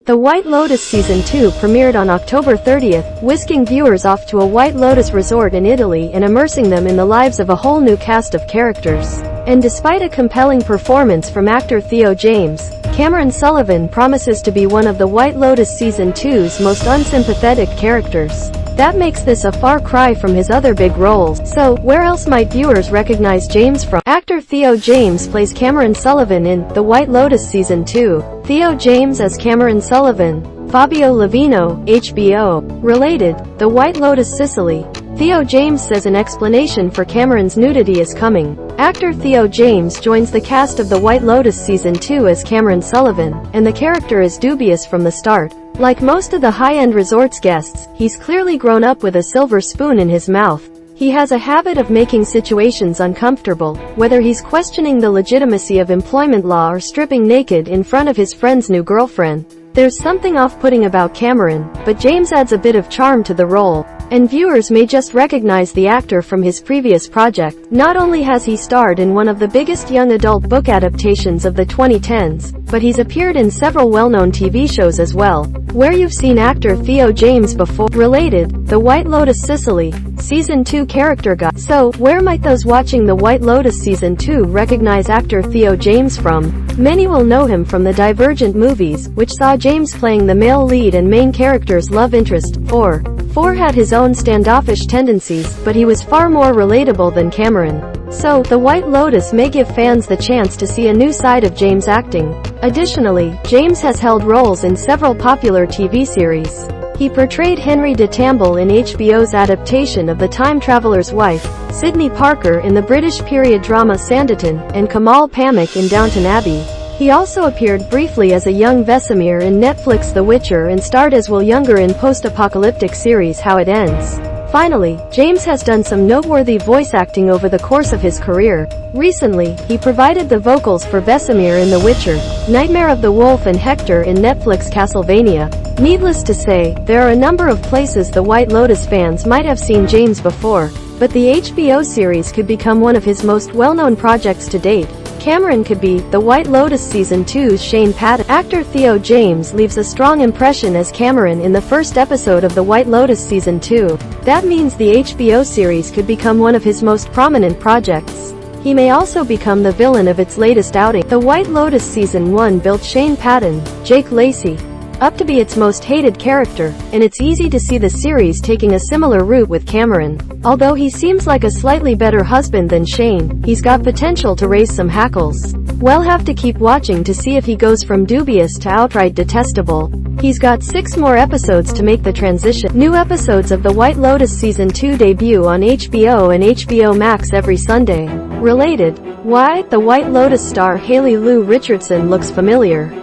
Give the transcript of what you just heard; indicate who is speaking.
Speaker 1: The White Lotus Season 2 premiered on October 30th, whisking viewers off to a White Lotus resort in Italy and immersing them in the lives of a whole new cast of characters. And despite a compelling performance from actor Theo James, Cameron Sullivan promises to be one of the White Lotus Season 2's most unsympathetic characters. That makes this a far cry from his other big roles. So, where else might viewers recognize James from? Actor Theo James plays Cameron Sullivan in The White Lotus Season 2. Theo James as Cameron Sullivan. Fabio Lovino, HBO. Related, The White Lotus Sicily. Theo James says an explanation for Cameron's nudity is coming. Actor Theo James joins the cast of The White Lotus Season 2 as Cameron Sullivan, and the character is dubious from the start. Like most of the high-end resort's guests, he's clearly grown up with a silver spoon in his mouth. He has a habit of making situations uncomfortable, whether he's questioning the legitimacy of employment law or stripping naked in front of his friend's new girlfriend. There's something off-putting about Cameron, but James adds a bit of charm to the role, and viewers may just recognize the actor from his previous project. Not only has he starred in one of the biggest young adult book adaptations of the 2010s, but he's appeared in several well-known TV shows as well, where you've seen actor Theo James before. Related, The White Lotus Sicily, Season 2 character guide. So, where might those watching The White Lotus Season 2 recognize actor Theo James from? Many will know him from the Divergent movies, which saw James playing the male lead and main character's love interest. 4 had his own standoffish tendencies, but he was far more relatable than Cameron. So, The White Lotus may give fans the chance to see a new side of James' acting. Additionally, James has held roles in several popular TV series. He portrayed Henry DeTamble in HBO's adaptation of The Time Traveler's Wife, Sidney Parker in the British period drama Sanditon, and Kemal Pamuk in Downton Abbey. He also appeared briefly as a young Vesemir in Netflix The Witcher and starred as Will Younger in post-apocalyptic series How It Ends. Finally, James has done some noteworthy voice acting over the course of his career. Recently, he provided the vocals for Vesemir in The Witcher, Nightmare of the Wolf and Hector in Netflix Castlevania. Needless to say, there are a number of places the White Lotus fans might have seen James before, but the HBO series could become one of his most well-known projects to date. Cameron could be The White Lotus Season 2's Shane Patton. Actor Theo James leaves a strong impression as Cameron in the first episode of The White Lotus Season 2. That means the HBO series could become one of his most prominent projects. He may also become the villain of its latest outing. The White Lotus Season 1 built Shane Patton, Jake Lacy, up to be its most hated character, and it's easy to see the series taking a similar route with Cameron. Although he seems like a slightly better husband than Shane, he's got potential to raise some hackles. We'll have to keep watching to see if he goes from dubious to outright detestable. He's got 6 more episodes to make the transition. New episodes of The White Lotus Season 2 debut on HBO and HBO Max every Sunday. Related, why? The White Lotus star Haley Lou Richardson looks familiar.